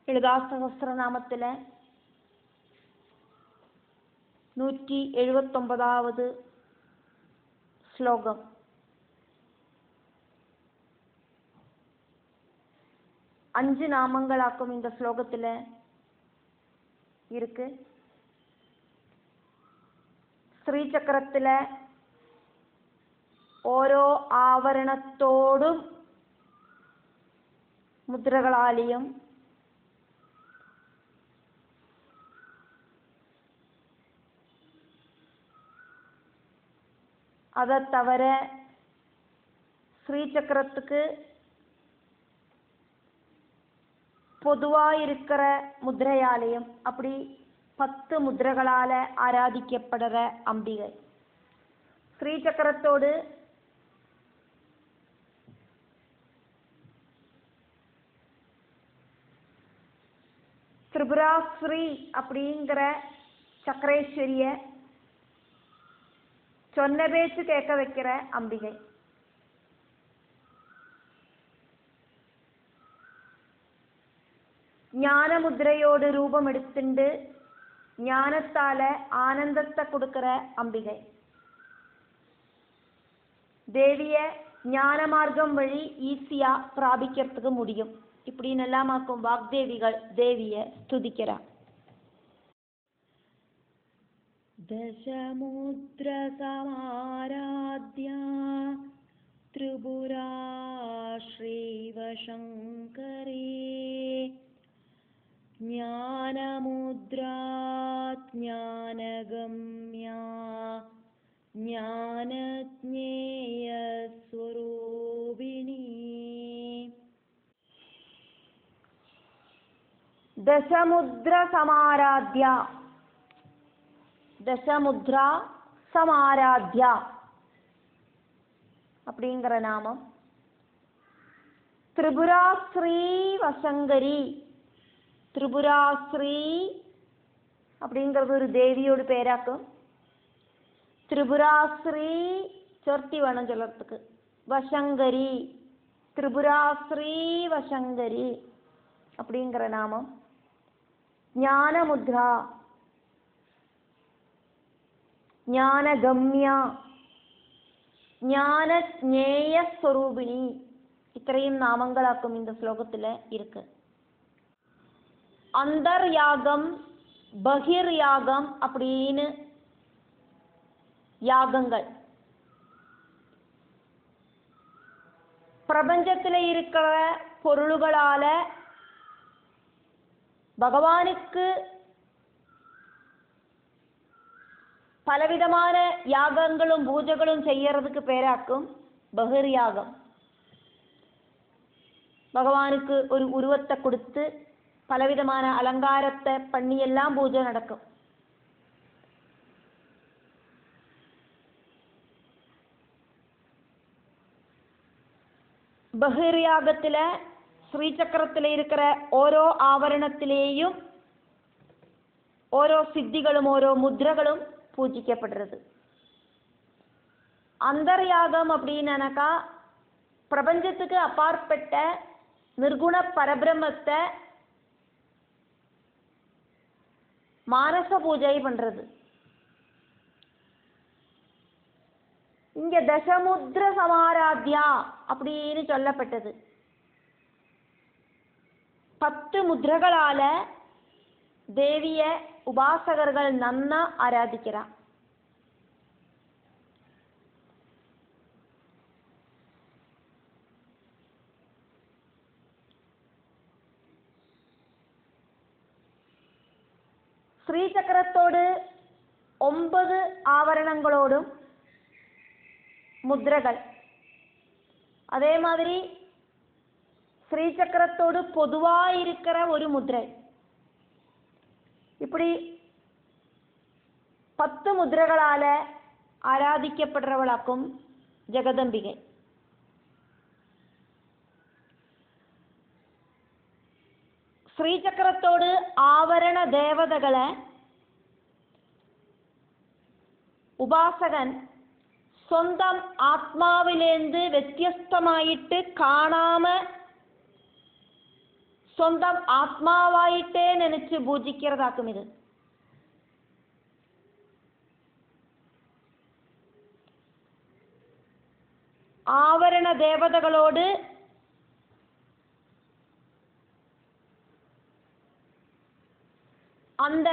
ലളിതാ സഹസ്രനാമത്തിലെ 179ാമത് ശ്ലോകം. அஞ்சு நாமங்களாக்கும் இந்த ஸ்லோகத்தில் இருக்கு. ஸ்ரீசக்கரத்தில் ഓരോ ആവരണത്തോടും മുദ്രകളാലെയും அதை தவிர ஸ்ரீசக்கரத்துக்கு பொதுவாக இருக்கிற முத்திரையாலயம் அப்படி 10 முத்திரைகளால் ஆராதிக்கப்படுற அம்பிகை. ஸ்ரீசக்கரத்தோடு திரிபுராஸ்ரீ அப்படிங்கிற சக்கரேஸ்வரிய சொன்ன பேச்சு கேட்க வைக்கிற அம்பிகை. ஞானமுத்திரையோடு ரூபம் எடுத்துண்டு ஞானத்தால ஆனந்தத்தை கொடுக்கிற அம்பிகை. தேவிய ஞான மார்க்கம் வழி ஈஸியா பிராபிக்கிறதுக்கு முடியும். இப்படின்னு எல்லாமாக்கும் வாக்தேவிகள் தேவிய ஸ்துதிக்கிறா. தசமுத்ர சமாராத்யா திரிபுரா ஸ்ரீவசங்கரே ஞானமுத்ரா ஞானகம்யா ஞானஜ்ஞேய ஸ்வரூபிணி. தசமுத்ர சமாராத்யா, தசமுத்ரா சமாராத்யா அப்படிங்கிற நாமம். திரிபுராஸ்ரீ வசங்கரி, திரிபுராஸ்ரீ அப்படிங்கிறது ஒரு தேவியோட பேராக்கும். திரிபுராஸ்ரீ சொர்த்தி வேணும் சொல்றதுக்கு. வசங்கரி, திரிபுராஸ்ரீ வசங்கரி அப்படிங்கிற நாமம். ஞானமுத்ரா, ஞானகம்யா, ஞானஜ்ஞேய ஸ்வரூபிணி, இத்தனையும் நாமங்களாக்கும் இந்த ஸ்லோகத்தில் இருக்கு. அந்தர் யாகம் பகிர் யாகம் அப்படின்னு யாகங்கள். பிரபஞ்சத்தில் இருக்கிற பொருள்களால பகவானுக்கு பலவிதமான யாகங்களும் பூஜைகளும் செய்யறதுக்கு பேராக்கும் பகிர் யாகம். பகவானுக்கு ஒரு உருவத்தை கொடுத்து பலவிதமான அலங்காரத்தை பண்ணி எல்லாம் பூஜை நடக்கும். பகிர் யாகத்தில் ஸ்ரீசக்கரத்தில் இருக்கிற ஓரோ ஆவரணத்திலேயும் ஓரோ சித்திகளும் ஓரோ முத்ரகளும் பூஜிக்கப்படுறது. அந்தர்யாகம் அப்படின்னாக்கா பிரபஞ்சத்துக்கு அப்பாற்பட்ட நிர்குண பரபிரம்மத்தை மானச பூஜை பண்றது. இங்க தசமுத்ர சமாராத்யா அப்படின்னு சொல்லப்பட்டது. 10 முத்ரகளால தேவிய உபாசகர்கள் நன்னா ஆராதிக்கிறார். ஸ்ரீசக்கரத்தோடு 9 ஆவரணங்களோடும் முத்ரகள். அதே மாதிரி ஸ்ரீசக்கரத்தோடு பொதுவாக இருக்கிற ஒரு முத்ரை. இப்படி 10 முத்ரகளால ஆராதிக்கப்படுறவளாக்கும் ஜெகதம்பிகை. ஸ்ரீசக்கரத்தோடு ஆவரண தேவதைகளை உபாசகன் സ്വന്തം ആത്മാവിലേന്ത് വ്യത്യസ്തമായിട്ട് കാണാമ സ്വന്തം ആത്മാവായിട്ടേ നനച്ച് പൂജിக்கிறതാക്കും ഇത്. ആവരണ ദേവതകളോട് അന്ത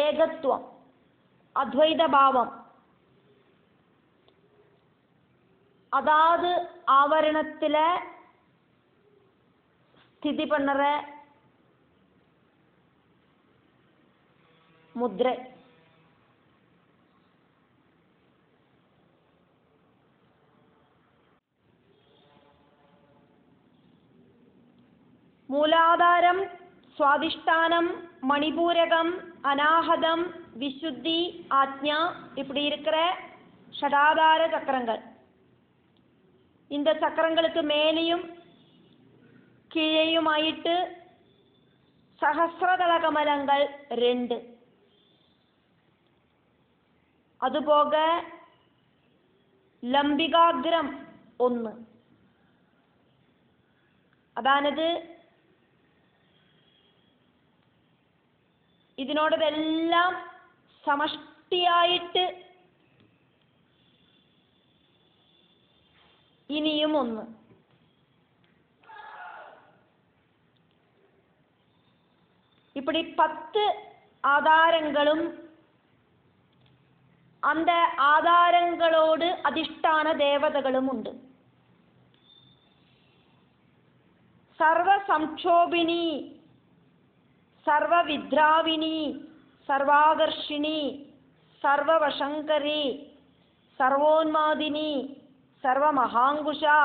ഏകത്വം, അദ്വൈതഭാവം അതാത് ആവരണത്തിലെ സ്ഥിതി പണ്ണറ മുദ്ര. മൂലാധാരം, சுவாதிஷ்டானம், மணிபூரகம், அநாகதம், விசுத்தி, ஆத்ஞா இப்படி இருக்கிற ஷடாதார சக்கரங்கள். இந்த சக்கரங்களுக்கு மேலேயும் கீழேயுமாயிட்டு சஹஸ்ரதள கமலங்கள் 2. അതുപോക ലംബികാഗ്രം 1. അതാണത് ഇതിനോടതെല്ലാം സമഷ്ടിയായിട്ട് ഇനിയും 1. இப்படி 10 ஆதாரங்களும் அந்த ஆதாரங்களோடு அதிஷ்டான தேவதைகளும் உண்டு. சர்வ சம்சோபினி, சர்வ வித்ராவினி, சர்வாகர்ஷிணி, சர்வவசங்கரி, சர்வோன்மாதினி, சர்வ மகாங்குஷா,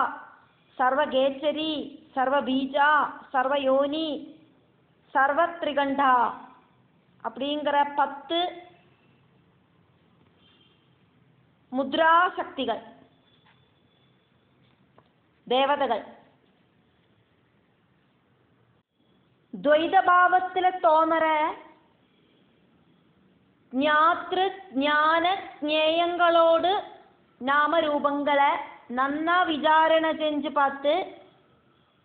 சர்வகேச்சரி, சர்வபீஜா, சர்வயோனி, சர்வத்ரிகண்டா அப்படிங்கிற 10 முத்ராசக்திகள் தேவதைகள். ദ്വൈതഭാവത്തിലെ തോന്നറ ജ്ഞാതൃ ജ്ഞാന ജ്ഞേയങ്ങളോട് നാമരൂപങ്ങളെ നന്നാ വിചാരണ செஞ்சு பார்த்து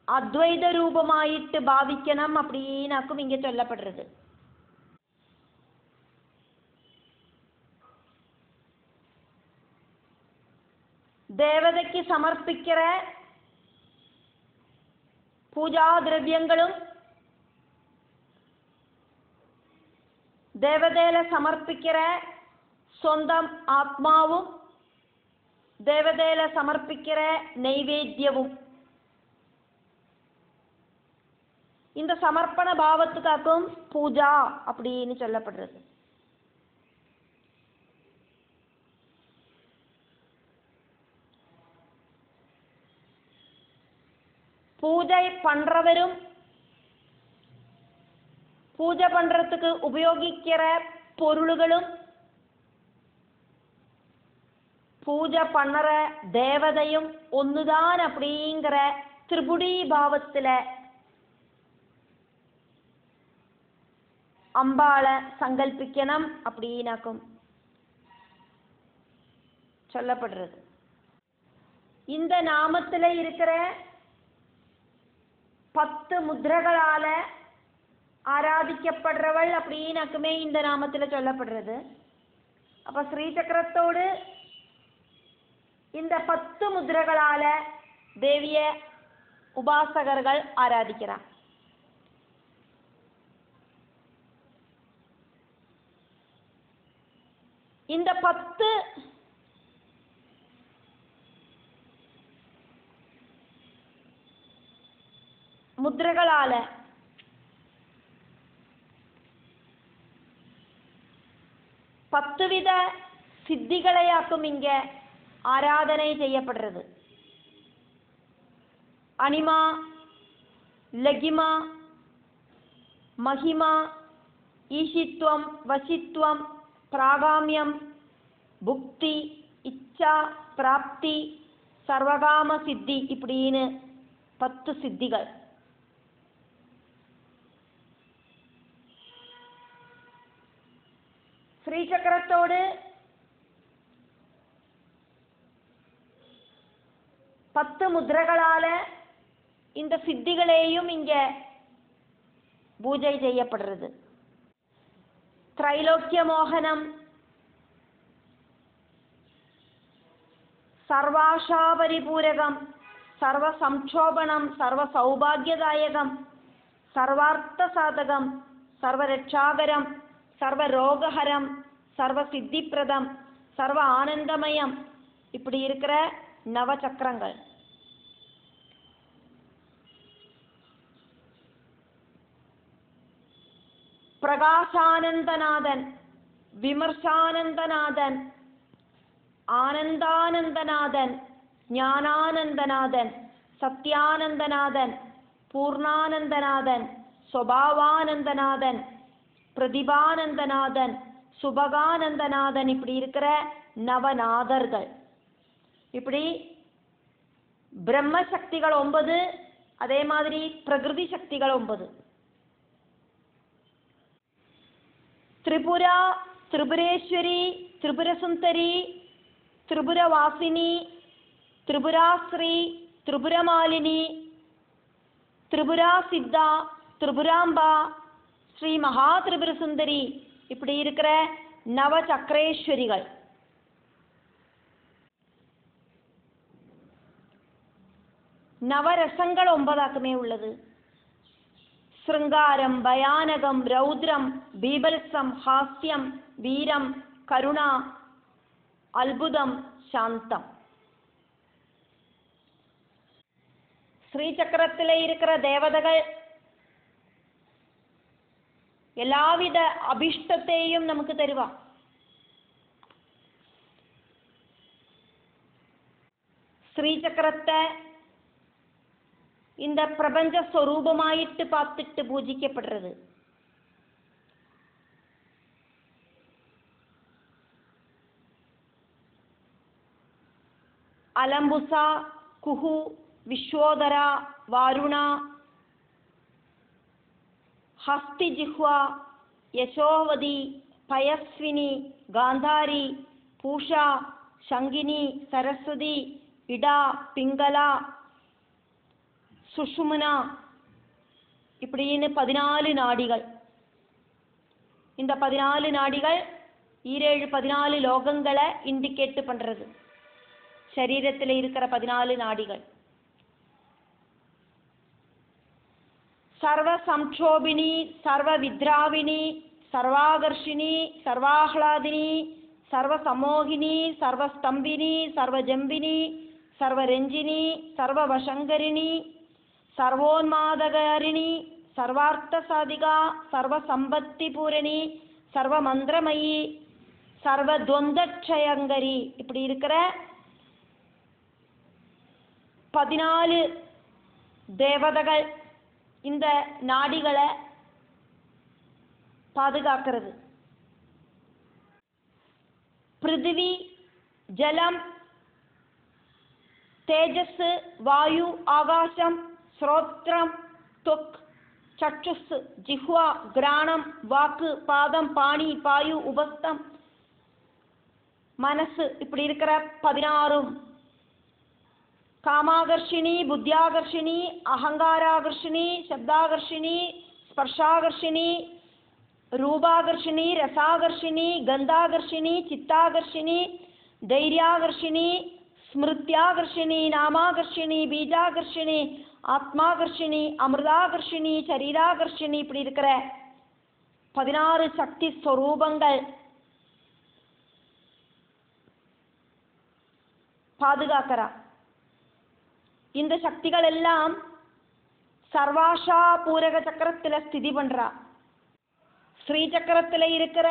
அத்வைத ரூபமாயிட்டு பாவிக்கணும் அப்படின்னாக்கும் இங்கே சொல்லப்படுறது. தேவதைக்கு சமர்ப்பிக்கிற பூஜா திரவியங்களும் தேவதையில சமர்ப்பிக்கிற சொந்தம் ஆத்மாவும் தேவதையில சமர்ப்பிக்கிற நைவேத்தியவும் இந்த சமர்ப்பண பாவத்துக்காக்கும் பூஜா அப்படின்னு சொல்லப்படுறது. பூஜை பண்றவரும் பூஜை பண்றதுக்கு உபயோகிக்கிற பொருள்களும் பூஜை பண்ணற தேவதையும் ஒண்ணுதான் அப்படிங்கிற திரிபுடி பாவத்துல அம்பாளை சங்கல்பிக்கணும் அப்படின்னாக்கும் சொல்லப்படுறது. இந்த நாமத்துல இருக்கிற 10 முத்ரகளால ஆராதிக்கப்படுறவள் அப்படின்னாக்குமே இந்த நாமத்துல சொல்லப்படுறது. அப்ப ஸ்ரீசக்கரத்தோடு இந்த 10 முத்ரகளால தேவிய உபாசகர்கள் ஆராதிக்கிறார். இந்த 10 முத்ரகளால பத்துவித சித்திகளையாக்கும் இங்க ஆராதனை செய்யப்படுறது. அனிமா, லகிமா, மகிமா, ஈஷித்வம், வசித்வம், பிராகாமியம், புக்தி, இச்சா, பிராப்தி, சர்வகாம சித்தி இப்படின்னு 10 சித்திகள். ஸ்ரீசக்கரத்தோடு 10 முத்ரகளால இந்த சித்திகளையும் இங்க பூஜை செய்யப்படுறது. திரைலோக்கிய மோகனம், சர்வாஷாபரிபூரகம், சர்வ சம்சோபனம், சர்வ சௌபாகியதாயகம், சர்வார்த்த சாதகம், சர்வரட்சாகரம், சர்வ ரோகஹரம், சர்வ சித்திப்பிரதம், சர்வ ஆனந்தமயம், இப்படி இருக்கிற நவசக்கரங்கள். பிரகாசானந்தநாதன், விமர்சானந்தநாதன், ஆனந்தானந்தநாதன், ஞானானந்தநாதன், சத்யானந்தநாதன், பூர்ணானந்தநாதன், ஸ்வபாவானந்தநாதன், பிரதிபானந்தநாதன், சுபகானந்தநாதன், இப்படி இருக்கிற நவநாதர்கள். இப்படி பிரம்ம சக்திகள் 9, அதே மாதிரி பிரகிருதி சக்திகள் 9. திரிபுரா, திரிபுரேஸ்வரி, திரிபுரசுந்தரி, திரிபுரவாசினி, திரிபுராஸ்ரீ, திரிபுரமாலினி, திரிபுரா சித்தா, திரிபுராம்பா, ஸ்ரீ மகா திரிபுரசுந்தரி, இப்படி இருக்கிற நவசக்கரேஸ்வரிகள். நவரசங்கள் 9 உள்ளது. ശൃംഗാരം, ഭയാനകം, രൗദ്രം, ബീഭത്സം, ഹാസ്യം, വീരം, കരുണ, അത്ഭുതം, ശാന്തം. ஸ்ரீசக்கரத்திலே இருக்கிற தேவதைகள் எல்லாவித அபிஷ்டத்தையும் நமக்கு தருவா. ஸ்ரீசக்கரத்தை இந்த பிரபஞ்ச ஸ்வரூபமாயிட்டு பார்த்துட்டு பூஜிக்கப்படுறது. அலம்புச, குஹு, விஸ்வோதரா, வாருணா, ஹஸ்திஜிஹ்வா, யசோவதி, பயஸ்வினி, காந்தாரி, பூஷா, சங்கினி, சரஸ்வதி, இடா, பிங்களா, சுஷுமனா, இப்படின்னு 14 நாடிகள். இந்த 14 நாடிகள் 14 லோகங்களை இண்டிகேட் பண்றது. சரீரத்தில் இருக்கிற 14 நாடிகள். சர்வ சம்சோபினி, சர்வ வித்ராவினி, சர்வாகர்ஷினி, சர்வாஹ்லாதினி, சர்வ சமோகினி, சர்வ ஸ்தம்பினி, சர்வ ஜம்பினி, சர்வ ரஞ்சினி, சர்வ வசங்கரிணி, சர்வோன்மாதகாரிணி, சர்வார்த்த சாதிகா, சர்வ சம்பத்தி பூரணி, சர்வ மந்திரமயி, சர்வ துவந்தக்ஷயங்கரி, இப்படி இருக்கிற 14 தேவதைகள் இந்த நாடிகளை பாதுகாக்கிறது. பிருத்திவி, ஜலம், தேஜஸ், வாயு, ஆகாசம், ஸ்ரோத்ரம், தொக், சற்றுஸ், ஜிஹ்வா, கிராணம், வாக்கு, பாதம், பாணி, பாயு, உபஸ்தம், மனசு, இப்படி இருக்கிற 16 காமாகர்ஷினி, புத்தியாகர்ஷினி, அகங்காராகர்ஷினி, சப்தாகர்ஷினி, ஸ்பர்ஷாகர்ஷினி, ரூபாகர்ஷினி, ரசாகர்ஷினி, கந்தாகர்ஷினி, சித்தாகர்ஷினி, தைரியாகர்ஷினி, ஸ்மிருத்யாகர்ஷினி, நாமாகர்ஷினி, பீஜாகர்ஷினி, ஆத்மாகர்ஷினி, அமிர்தாகர்ஷினி, சரீராகர்ஷினி, இப்படி இருக்கிற 16 சக்தி ஸ்வரூபங்கள் பாதுகாக்கிறா. இந்த சக்திகள் எல்லாம் சர்வாஷா பூரக சக்கரத்தில் ஸ்திதி பண்றா. ஸ்ரீ சக்கரத்தில் இருக்கிற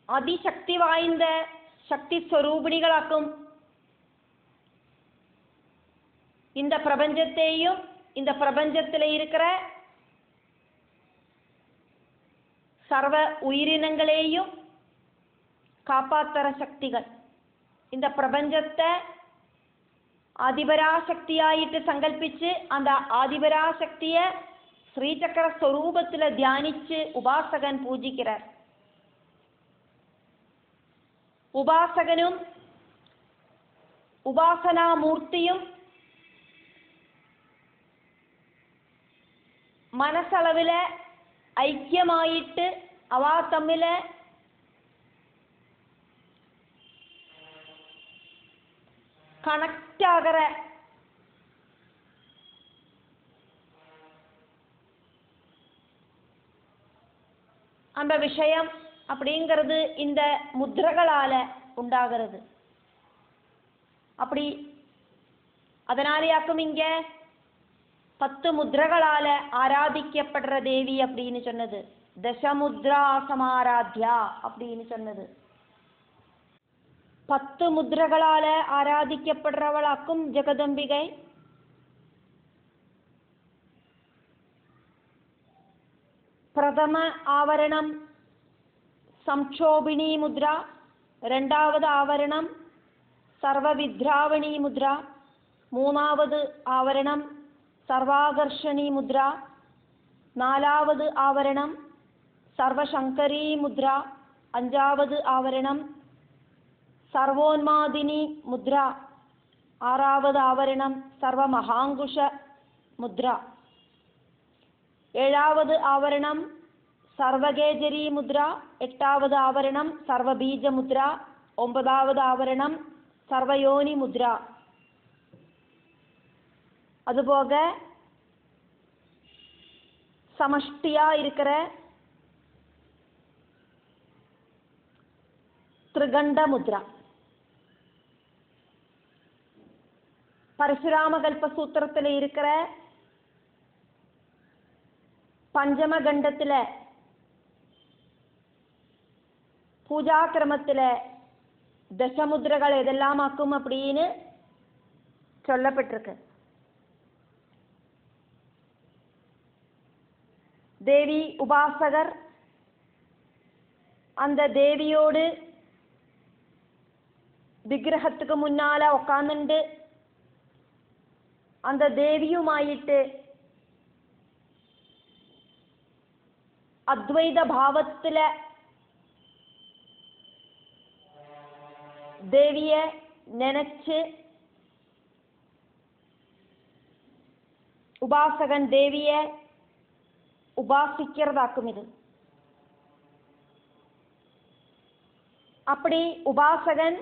அதிசக்தி வாய்ந்த சக்தி ஸ்வரூபிணிகளாக்கும் இந்த பிரபஞ்சத்தையும் இந்த பிரபஞ்சத்தில் இருக்கிற சர்வ உயிரினங்களையும் காப்பாற்றுற சக்திகள். இந்த பிரபஞ்சத்தை ஆதிபராசக்தியாயிட்டு சங்கல்பிச்சு அந்த ஆதிபராசக்தியை ஸ்ரீசக்கர ஸ்வரூபத்தில் தியானிச்சு உபாசகன் பூஜிக்கிறார். உபாசகனும் உபாசனா மூர்த்தியும் മനസ്സളവിലെ ഐക്യമായിട്ട് അവ തമ്മിലെ கனெக்ட் ஆகிற அந்த விஷயம் அப்படிங்கிறது இந்த முத்திரகளால உண்டாகிறது. அப்படி அதனாலேயாக்கும் இங்க 10 முத்திரகளால ஆராதிக்கப்படுற தேவி அப்படின்னு சொன்னது. தசமுத்ரா சமாராத்யா அப்படின்னு சொன்னது. 10 முத்திரகளால ஆராதிக்கப்படுறவளாக்கும் ஜெகதம்பிகை. பிரதம ஆவரணம் சம்சோபிணி முத்ரா, இரண்டாவது ஆவரணம் சர்வவித்ராவணி முத்ரா, மூணாவது ஆவரணம் சர்வாகர்ஷணி முத்ரா, நாலாவது ஆவரணம் சர்வசங்கரி முத்ரா, அஞ்சாவது ஆவரணம் சர்வோன்மாதினி முத்ரா, ஆறாவது ஆவரணம் சர்வமகாங்குஷ முத்ரா, ஏழாவது ஆவரணம் சர்வகேஜரி முத்ரா, எட்டாவது ஆவரணம் சர்வபீஜ முத்ரா, ஒன்பதாவது ஆவரணம் சர்வயோனி முத்ரா. அதுபோக சமஷ்டியா இருக்கிற திரிகண்ட முத்ரா. பரசுராம கல்பசூத்திரத்தில் இருக்கிற பஞ்சம கண்டத்துல பூஜா கிரமத்துல தசமுத்ரகள் எதெல்லாம் ஆக்கும் அப்படின்னு சொல்லப்பட்டிருக்கு. தேவி உபாசகர் அந்த தேவியோடு விக்கிரகத்துக்கு முன்னால உட்கார்ந்துண்டு அந்த தேவியுமாயிட்டு அத்வைத பாவத்துல தேவிய நினைச்சு உபாசகன் தேவிய உபாசிக்கிறதாக்கும் இது. அப்படி உபாசகன்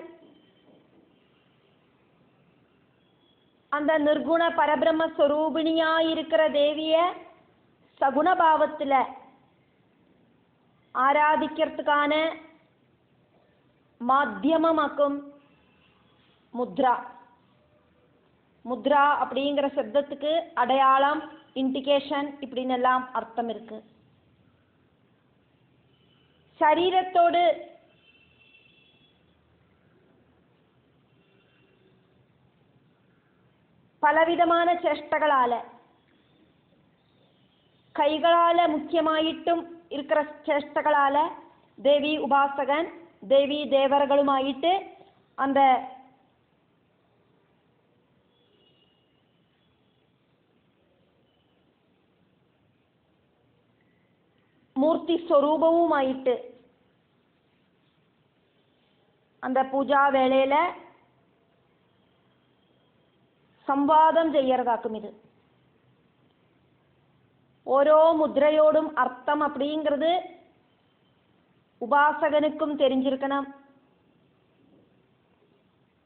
அந்த நிர்குண பரபிரம்ம ஸ்வரூபிணியாயிருக்கிற தேவிய சகுணபாவத்துல ஆராதிக்கிறதுக்கான மாத்தியமமாக்கும் முத்ரா. முத்ரா அப்படிங்கிற சப்தத்துக்கு அடையாளம், இண்டிகேஷன் இப்படின்னு எல்லாம் அர்த்தம் இருக்கு. சரீரத்தோடு பலவிதமான சேஷ்டங்களால, கைகளால முக்கியமாயிட்டும் இருக்கிற சேஷ்டங்களால தேவி உபாசகன் தேவி தேவர்களுமாயிட்டு அந்த மூர்த்தி ஸ்வரூபவுமாயிட்டு அந்த பூஜா வேளையில സംവാദം ചെയ്യறதாக்கும் இது. ഓരോ മുദ്രയോടും അർത്ഥം அப்படிங்கிறது உபாசகனுக்கும் தெரிஞ்சிருக்கணும்,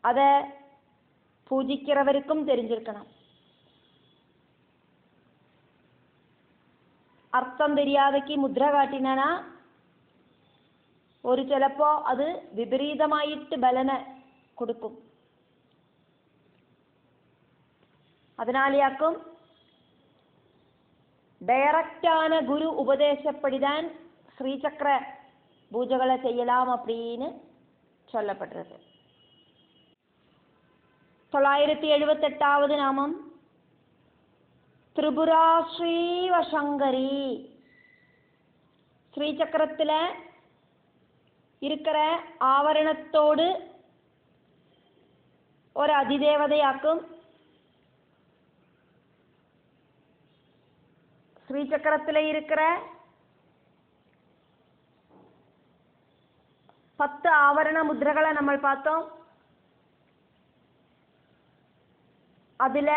அத பூஜிக்கிறவருக்கும் தெரிஞ்சிருக்கணும். அர்த்தம் தெரியாதக்கு முദ്ര காட்டினா ஒரு ചിലപ്പോ அது விபரீதமாயிட்டு பலனை கொடுக்கும். அதனாலேயாக்கும் டைரக்டான குரு உபதேசப்படிதான் ஸ்ரீசக்கர பூஜைகளை செய்யலாம் அப்படின்னு சொல்லப்படுறது. 978வது நாமம் திரிபுரா ஸ்ரீவசங்கரி. ஸ்ரீசக்கரத்துல இருக்கிற ஆவரணத்தோடு ஒரு அதிதேவதையாக்கும். ஸ்ரீசக்கரத்தில் இருக்கிற 10 ஆவரண முத்ரகளை நம்ம பார்த்தோம். அதுல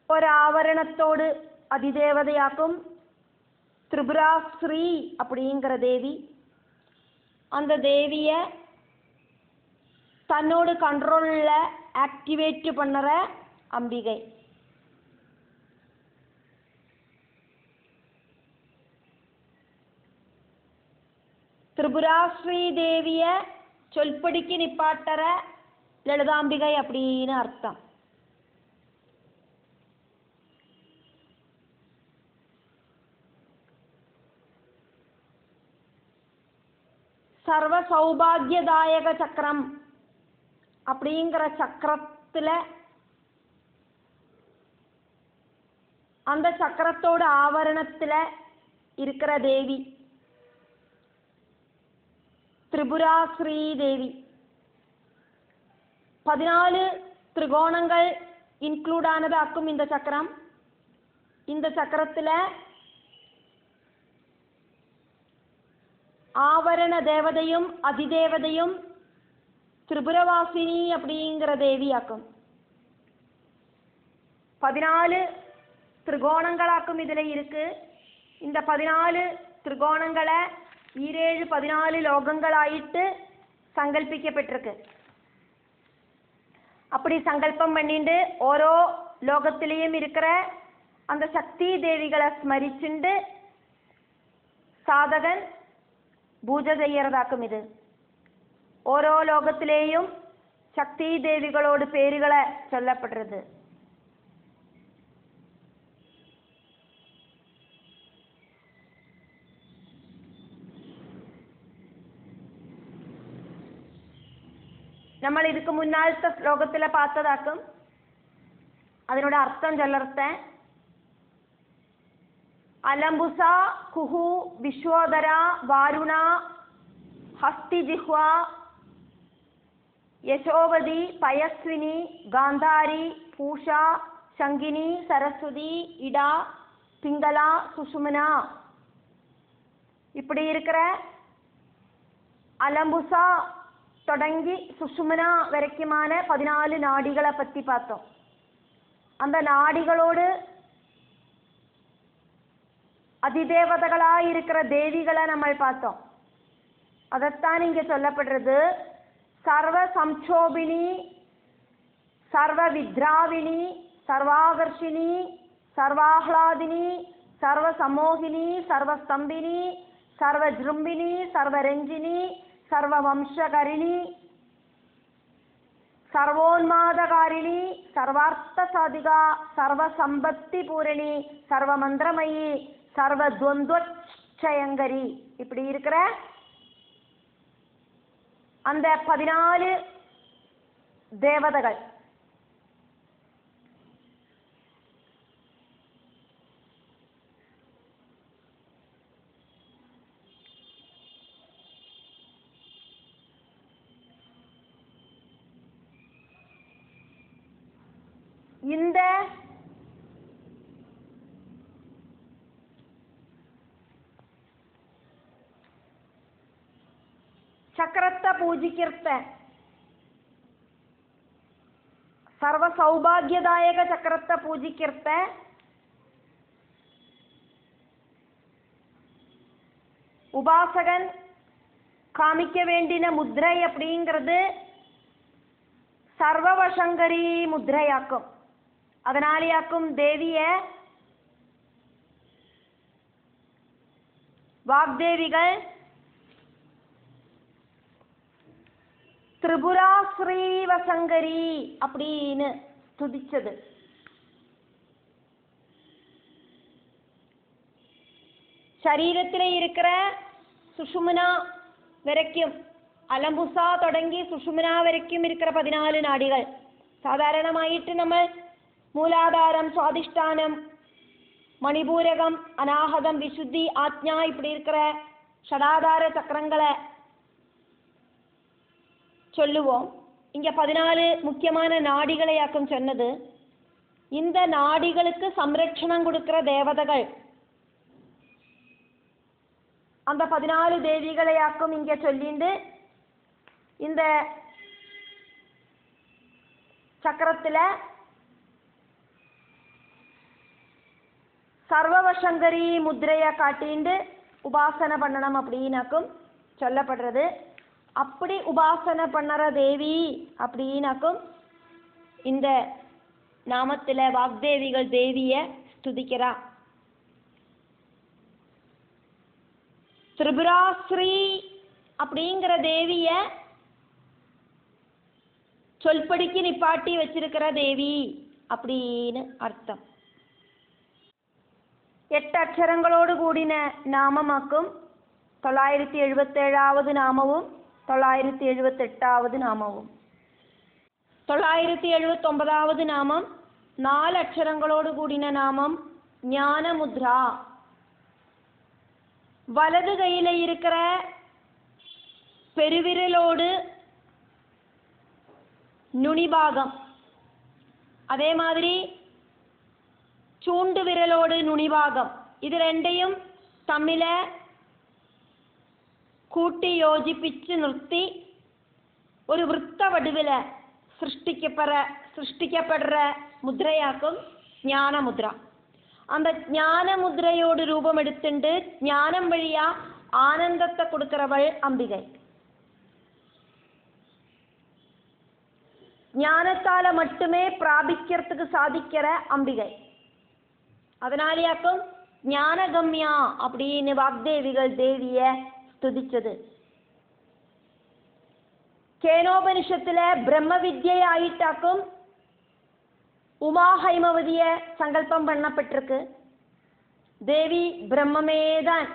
ஒராவரணத்தோடு அதிதேவதையாக்கும் திரிபுராஸ்ரீ அப்படிங்கிற தேவி. அந்த தேவியை தன்னோடு கண்ட்ரோலில் ஆக்டிவேட் பண்ணுற அம்பிகை. திரிபுராஸ்ரீ தேவியை சொல்படிக்கு நிப்பாட்டுற லலிதாம்பிகை அப்படின்னு அர்த்தம். சர்வ சௌபாகியதாயக சக்கரம் அப்படிங்கிற சக்கரத்தில் அந்த சக்கரத்தோட ஆவரணத்தில் இருக்கிற தேவி திரிபுராஸ்ரீ தேவி. 14 திரிகோணங்கள் இன்க்ளூட் ஆனதாக்கும் இந்த சக்கரம். இந்த சக்கரத்தில் ஆவரண தேவதையும் அதிதேவதையும் திரிபுரவாசினி அப்படிங்கிற தேவியாக்கும். 14 திரிகோணங்களாக்கும் இதில் இருக்கு. இந்த 14 திரிகோணங்களை 14 லோகங்களாயிட்டு சங்கல்பிக்கப்பட்டிருக்கு. அப்படி சங்கல்பம் பண்ணிட்டு ஓரோ லோகத்திலையும் இருக்கிற அந்த சக்தி தேவிகளை ஸ்மரிச்சுண்டு சாதகன் பூஜை செய்யறதாக்கும். இது ஓரோ லோகத்திலேயும் சக்தி தேவிகளோட பேருகளை சொல்லப்படுறது. നമ്മൾ இதுக்கு முன்னாலത്തെ ശ്ലോകത്തിൽ பார்த்ததாக்கும். അതിനോட അർത്ഥം ചൊല്ലർത്തെ അലംബുസ കുഹു വിശ്വോദര വാരുണ ഹസ്തിജിഹ്വ യശോവതി പയസ്വിനി ഗാന്ധാരി പൂഷ ശങ്കിനി സരസ്വതി ഇട പിംഗള സുഷുമന. இப்படி இருக்கிற அலம்புச தொடங்கி சுஷுமனா வரைக்குமான 14 நாடிகளை பற்றி பார்த்தோம். அந்த நாடிகளோடு அதிதேவதைகளாக இருக்கிற தேவிகளை நம்ம பார்த்தோம். அதைத்தான் இங்கே சொல்லப்படுறது. சர்வ சம்சோபினி, சர்வ வித்ராவிணி, சர்வாகர்ஷினி, சர்வாஹ்லாதினி, சர்வ சமோகினி, சர்வஸ்தம்பினி, சர்வஜிரும்பினி, சர்வரஞ்சினி, സർവവംശകരിണി, സർവോന്മാദകാരിണി, സർവാർത്ഥസാധിക, സർവസമ്പത്തിപൂരണി, സർവമന്ത്രമയി, സർവദ്വന്ദ്വക്ഷയങ്കരി. இப்படி இருக்கிற அந்த 14 தேவதைகள் இந்த சக்கரத்தை பூஜிக்கிறத சர்வ சௌபாகியதாயக சக்கரத்தை பூஜிக்கிறத உபாசகன் காமிக்க வேண்டின முத்ரை அப்படிங்கிறது சர்வவசங்கரி முத்ரையாக்கும். அதனாலேயாக்கும் தேவிய வாக்தேவிகள் திரிபுரா ஸ்ரீவசங்கரி அப்படின்னு துதிச்சது. சரீரத்தில் இருக்கிற சுஷுமனா வரைக்கும், அலம்புசா தொடங்கி சுஷுமனா வரைக்கும் இருக்கிற 14 நாடிகள். சாதாரணமாயிட்டு நம்ம மூலாதாரம், சுவாதிஷ்டானம், மணிபூரகம், அநாகதம், விசுத்தி, ஆத்ஞா இப்படி இருக்கிற ஷடாதார சக்கரங்களை சொல்லுவோம். இங்க 14 முக்கியமான நாடிகளையாக்கும் சொன்னது. இந்த நாடிகளுக்கு சம்ரட்சணம் கொடுக்கிற தேவதைகள் அந்த 14 தேவிகளையாக்கும் இங்க சொல்லிண்டு இந்த சக்கரத்துல சர்வவசங்கரி முத்திரையை காட்டிண்டு உபாசனை பண்ணணும் அப்படின்னாக்கும் சொல்லப்படுறது. அப்படி உபாசனை பண்ணுற தேவி அப்படின்னாக்கும் இந்த நாமத்தில் வாக்தேவிகள் தேவியை ஸ்துதிக்கிறா. திரிபுராஸ்ரீ அப்படிங்கிற தேவிய சொல்படிக்கு நிப்பாட்டி வச்சிருக்கிற தேவி அப்படின்னு அர்த்தம். 8 அக்ஷரங்களோடு கூடின நாமமாக்கும் 977வது நாமமும் 978வது நாமமும். 979வது நாமம் 4 அக்ஷரங்களோடு கூடின நாமம் ஞானமுத்ரா. வலது கையில் இருக்கிற பெருவிரலோடு நுனிபாகம், அதே மாதிரி சூண்டு விரலோடு நுனிபாகம், இது ரெண்டையும் തമ്മിൽ കൂട്ടി യോജിപ്പിച്ച് നിർത്തി ഒരു വൃത്തവടിവിൽ സൃഷ്ടിക്കപ്പെടുற മുദ്രയാക്കും ஞானமுத்ரா. அந்த ஞான முத்திரையோடு ரூபம் எடுத்துண்டு ஞானம் வழியா ஆனந்தத்தை கொடுக்கிறவள் அம்பிகை. ஞானத்தால மட்டுமே பிராபிக்கிறதுக்கு சாதிக்கிற அம்பிகை. அதனாலேயாக்கும் ஞானகம்யா அப்படின்னு வாக்தேவிகள் தேவிய ஸ்துதிச்சது. கேனோபனிஷத்துல பிரம்ம வித்யை ஆயிட்டாக்கும் உமா ஹைமவதிய சங்கல்பம் பண்ணப்பட்டிருக்கு. தேவி பிரம்மமே தான்,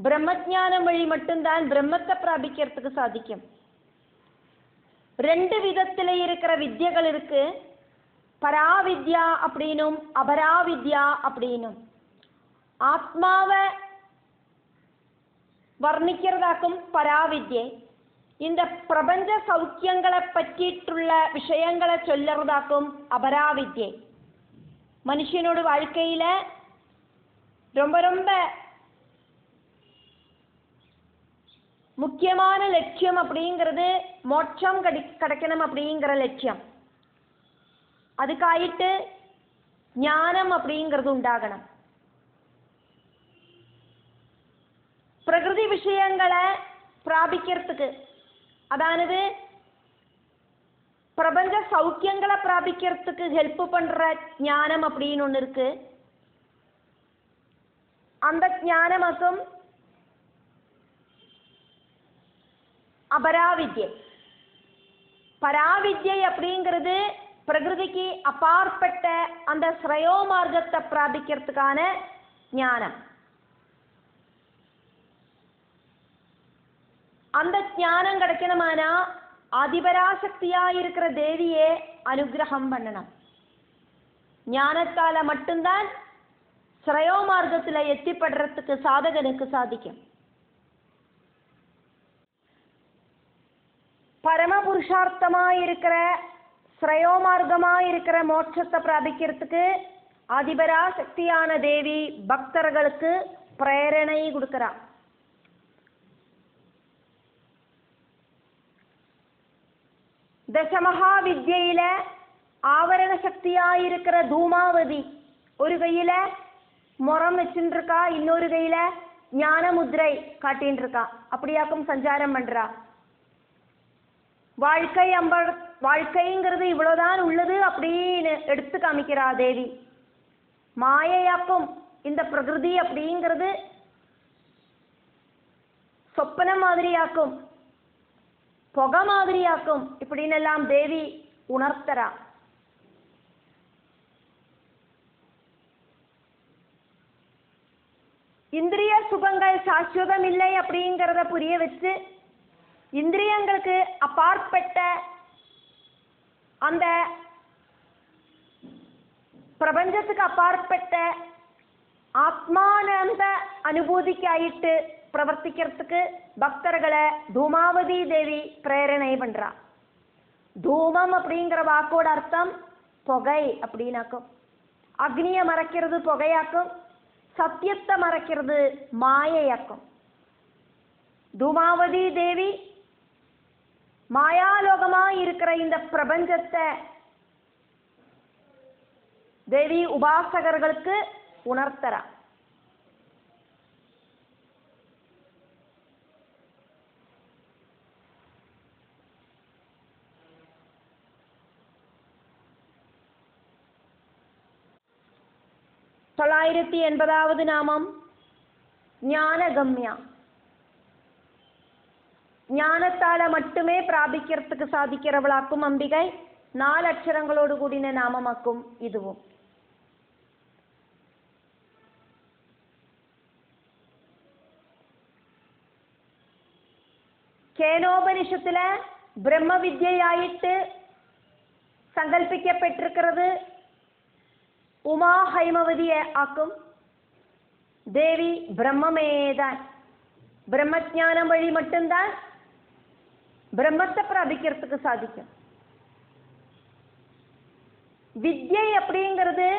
பிரம்மஜானம் வழி மட்டும்தான் பிரம்மத்தை பிராபிக்கிறதுக்கு சாதிக்கும். 2 விதத்தில் இருக்கிற வித்யகள் இருக்கு. பராவித்யா அப்படின்னும் அபராவித்யா அப்படின்னும். ஆத்மாவை வர்ணிக்கிறதாக்கும் பராவித்யை. இந்த பிரபஞ்ச சௌக்கியங்களை பற்றிட்டுள்ள விஷயங்களை சொல்லுறதாக்கும் அபராவித்யை. மனுஷனோட வாழ்க்கையில ரொம்ப ரொம்ப முக்கியமான லட்சியம் அப்படிங்கிறது மோட்சம் கிடைக்கணும் அப்படிங்கிற லட்சியம். அதுக்காயிட்டு ஞானம் அப்படிங்கிறது உண்டாகணும். பிரகிருதி விஷயங்களை பிராபிக்கிறதுக்கு, அதானது பிரபஞ்ச சௌக்கியங்களை பிராபிக்கிறதுக்கு ஹெல்ப் பண்ற ஞானம் அப்படின்னு ஒன்று இருக்கு. அந்த ஞானமாக்கும் அபராவித்யை. பராவித்யை அப்படிங்கிறது பிரகிருதிக்கு அப்பாற்பட்ட அந்த ஸ்ரேயோ மார்க்கத்தை பிராபிக்கிறதுக்கான ஞானம். அந்த ஞானம் கிடைக்கணுமானா அதிபராசக்தியா இருக்கிற தேவியே அனுகிரகம் பண்ணணும். ஞானத்தால மட்டும்தான் ஸ்ரேயோ மார்க்கத்துல எத்திப்படுறதுக்கு சாதகனுக்கு சாதிக்கும். பரமபுருஷார்த்தமாயிருக்கிற ஸ்ரேயோ மார்க்கமாயிருக்கிற மோட்சத்தை பிராபிக்கிறதுக்கு அதிபராசக்தியான தேவி பக்தர்களுக்கு பிரேரணை கொடுக்கிறா. தசமகா வித்யில ஆவரண சக்தியாயிருக்கிற தூமாவதி ஒரு கையில முறம் வச்சுட்டு இருக்கா, இன்னொரு கையில ஞான முத்திரை காட்டின்னு இருக்கா. அப்படியாக்கும் சஞ்சாரம் பண்றா. வாழ்க்கைங்கிறது இவ்வளவுதான் உள்ளது அப்படின்னு எடுத்து காமிக்கிறா தேவி. மாயையாக்கும் இந்த பிரகிருதி அப்படிங்கிறது சொப்பன மாதிரியாக்கும், புகை மாதிரியாக்கும், இப்படின்னு எல்லாம் தேவி உணர்த்தரா. இந்திரிய சுகங்கள் சாஸ்வதம் இல்லை அப்படிங்கிறத புரிய வச்சு இந்திரியங்களுக்கு அப்பாற்பட்ட அந்த பிரபஞ்சத்துக்கு அப்பாற்பட்ட ஆத்மானந்த அனுபூதிக்காயிட்டு பிரவர்த்திக்கிறதுக்கு பக்தர்களை தூமாவதி தேவி பிரேரணை பண்றா. தூமம் அப்படிங்கிற வாக்கோட அர்த்தம் புகை அப்படின்னாக்கும். அக்னியை மறைக்கிறது புகையாக்கும், சத்தியத்தை மறைக்கிறது மாயையாக்கும். தூமாவதி தேவி மாயாலோகமா இருக்கிற இந்த பிரபஞ்சத்தை தேவி உபாசகர்களுக்கு உணர்த்தரா. 980வது நாமம் ஞானகம்யா. ஞானத்தால மட்டுமே பிராபிக்கிறதுக்கு சாதிக்கிறவளாக்கும் அம்பிகை. 4 அக்ஷரங்களோடு கூடின நாமமாக்கும் இதுவும். കേനോപനിഷത്തില് ബ്രഹ്മവിദ്യയായിട്ട് സങ്കല്പിക്കപ്പെട്ടിരിക്കുന്നത് ഉമാ ഹൈമവതിയെ ആക്കും. ദേവി ബ്രഹ്മമേതാൻ. பிரம்மஜானம் வழி மட்டும்தான் பிரம்மத்தை பிராபிக்கிறதுக்கு சாதிக்கும். வித்யை அப்படிங்கிறது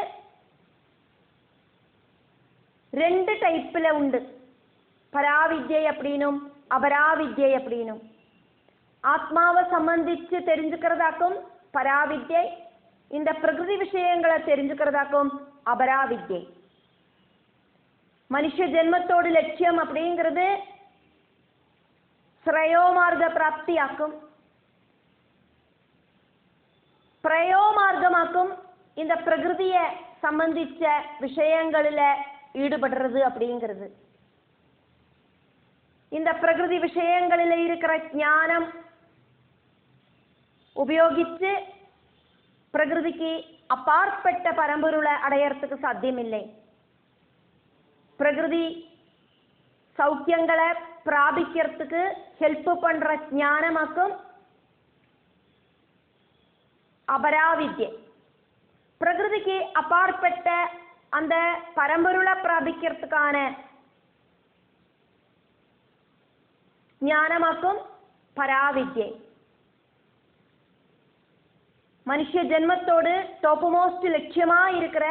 2 டைப்ல உண்டு. பராவித்யை அப்படின்னும் அபராவித்யை அப்படின்னும். ஆத்மாவை சம்பந்திச்சு தெரிஞ்சுக்கிறதாக்கும் பராவித்யை, இந்த பிரகிருதி விஷயங்களை தெரிஞ்சுக்கிறதாக்கும் அபராவித்யை. மனுஷ ஜென்மத்தோட லட்சியம் அப்படிங்கிறது ശ്രേയോമാർഗ പ്രാപ്തിയാക്കും. பிரயோமார்க்கமாக்கும் இந்த பிரகிருதியை சம்பந்திச்ச விஷயங்களில் ஈடுபடுறது அப்படிங்கிறது. இந்த பிரகிருதி விஷயங்களில் இருக்கிற ஞானம் உபயோகிச்சு பிரகிருதிக்கு அப்பாற்பட்ட பரம்பொருளை அடையறதுக்கு சாத்தியமில்லை. பிரகிருதி சௌக்கியங்களை பிராபிக்கிறதுக்கு ஹெல்ப் பண்ற ஞானமாக்கும் அபராவித்யை. பிரகிருதிக்கு அப்பாற்பட்ட அந்த பரம்பொருளை பிராபிக்கிறதுக்கான ஞானமாக்கும் பராவித்யை. மனுஷ ஜென்மத்தோடு டாப் மோஸ்ட் லட்சியமா இருக்கிற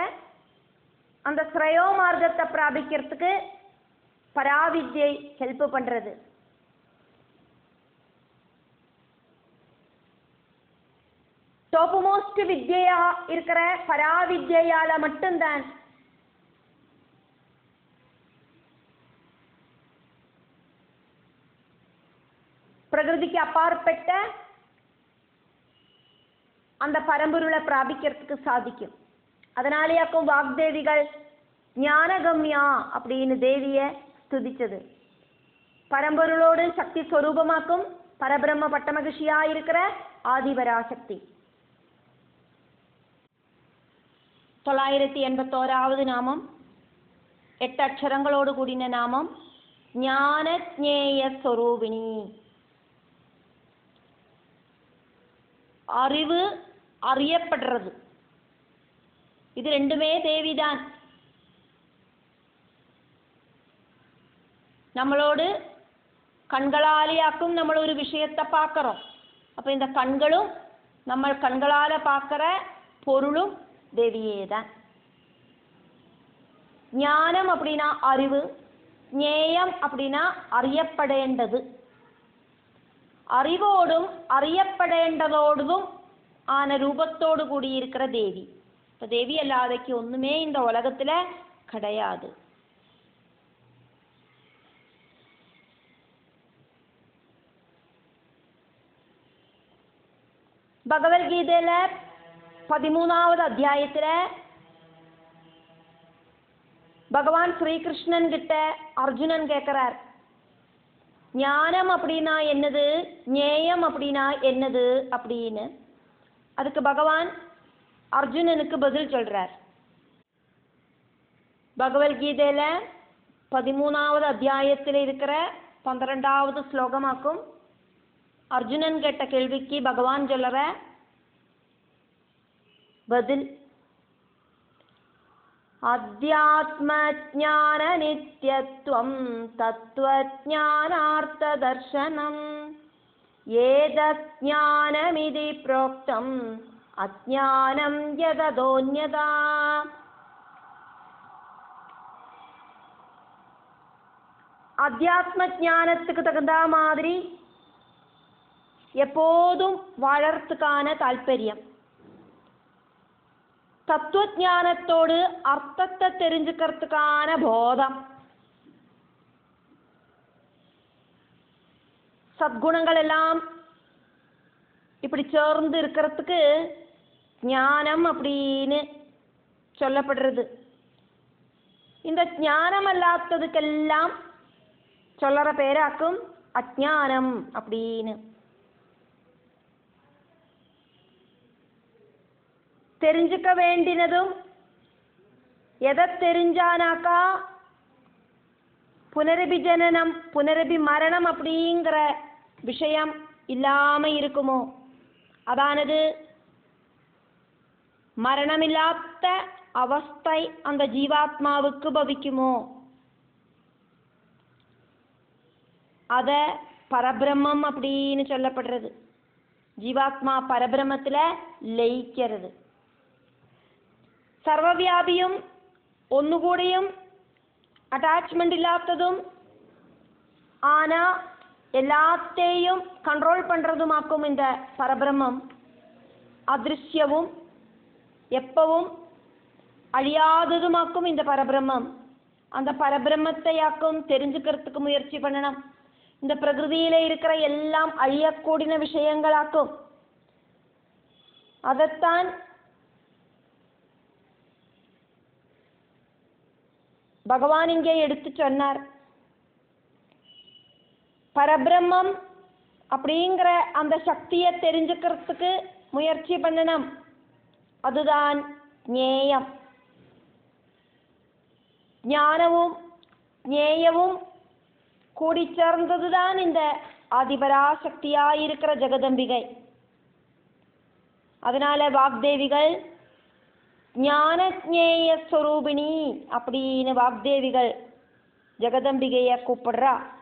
அந்த ஸ்ரேயோ மார்க்கத்தை பிராபிக்கிறதுக்கு பராவித்யை ஹெல்ப் பண்றது. டாப் மோஸ்ட் வித்யா இருக்கிற பராவித்யால மட்டும்தான் பிரகிருதிக்கு அப்பாற்பட்ட அந்த பரம்பொருளை பிராபிக்கிறதுக்கு சாதிக்கும். அதனாலேயாக்கும் வாக்தேவிகள் ஞானகம்யா அப்படின்னு தேவிய ஸ்துதிச்சது. பரம்பொருளோடு சக்தி ஸ்வரூபமாக்கும் பரபிரம்ம பட்டமகிஷியா இருக்கிற ஆதிபராசக்தி. 981வது நாமம் 8 அக்ஷரங்களோடு கூடின நாமம் ஞானஜ்ஞேய ஸ்வரூபிணி. அறிவு அறியப்படுறது. இது ரெண்டுமே தேவிதான். நம்மளோடு கண்களாலேயாக்கும் நம்ம ஒரு விஷயத்தை பார்க்குறோம். அப்போ இந்த கண்களும் நம்ம கண்களால் பார்க்குற பொருளும் தேவியே தான். ஞானம் அப்படின்னா அறிவு, ஞேயம் அப்படின்னா அறியப்படேண்டது. அறிவோடும் அறியப்படேண்டதோடும் ஆன ரூபத்தோடு கூடியிருக்கிற தேவி. இப்போ தேவி அல்லாதைக்கு ஒன்றுமே இந்த உலகத்தில் கிடையாது. பகவத்கீதையில 13வது அத்தியாயத்துல பகவான் ஸ்ரீகிருஷ்ணன் கிட்ட அர்ஜுனன் கேட்கிறார், ஞானம் அப்படின்னா என்னது, ஞேயம் அப்படின்னா என்னது அப்படின்னு. அதுக்கு பகவான் அர்ஜுனனுக்கு பதில் சொல்றார். பகவத்கீதையில 13வது அத்தியாயத்தில் இருக்கிற 12வது ஸ்லோகமாக்கும் அர்ஜுனன் கேட்ட கேள்விக்கு பகவான் சொல்லுற பதில், அத்யாத்ம ஞான நித்யத்வம் தத்வஞானார்த்த தர்சனம் ஏதத் ஞானமிதி ப்ரோக்தம் அஜ்ஞானம் யததோன்யதா. அத்தியாத்ம ஞானத்துக்கு தகுந்த மாதிரி எப்போதும் வாழறதுக்கான தாற்பயம், தத்துவஞானத்தோடு அர்த்தத்தை தெரிஞ்சுக்கிறதுக்கான போதம், சத்குணங்கள் எல்லாம் இப்படி சேர்ந்து இருக்கிறதுக்கு ஞானம் அப்படின்னு சொல்லப்படுறது. இந்த ஞானமல்லாததுக்கெல்லாம் சொல்லுற பேராக்கும் அஜ்ஞானம் அப்படின்னு. தெரிஞ்சுக்க வேண்டினதும் எதை தெரிஞ்சானாக்கா புனரபி ஜனனம் புனரபி மரணம் அப்படிங்கிற விஷயம் இல்லாம இருக்குமோ, அதானது மரணமில்லாத அவஸ்தை அந்த ஜீவாத்மாவுக்கு பவிக்குமோ, அத பரபிரம்மம் அப்படின்னு சொல்லப்படுறது. ஜீவாத்மா பரபிரம்மத்துல லயிக்கிறது. സർവവ്യാപിയും ഒന്നുകൂടിയും അറ്റാച്ച്മെന്റ് ഇല്ലാത്തതും ആന എല്ലാത്തെയും കൺട്രോൾ പண்றதுமாக்கும் இந்த பரபிரம்மம். அத்ருஷ்யவும் எப்பவும் அழியாததுமாக்கும் இந்த பரபிரம்மம். அந்த பரபிரம்மத்தையாக்கும் தெரிஞ்சுக்கிறதுக்கு முயற்சி பண்ணணும். இந்த பிரகிருதியில இருக்கிற எல்லாம் அழியக்கூடிய விஷயங்களாக்கும். அதைத்தான் பகவான் இங்கே எடுத்து சொன்னார். பரபிரம்மம் அப்படிங்கிற அந்த சக்தியை தெரிஞ்சுக்கிறதுக்கு முயற்சி பண்ணணும். அதுதான் ஞேயம். ஞானமும் ஞேயவும் கூடி சேர்ந்ததுதான் இந்த ஆதிபராசக்தியாயிருக்கிற ஜெகதம்பிகை. அதனால வாக்தேவிகள் ஞானஜேய ஸ்வரூபிணி அப்படின்னு வாக்தேவிகள் ஜெகதம்பிகைய கூப்பிடுறா.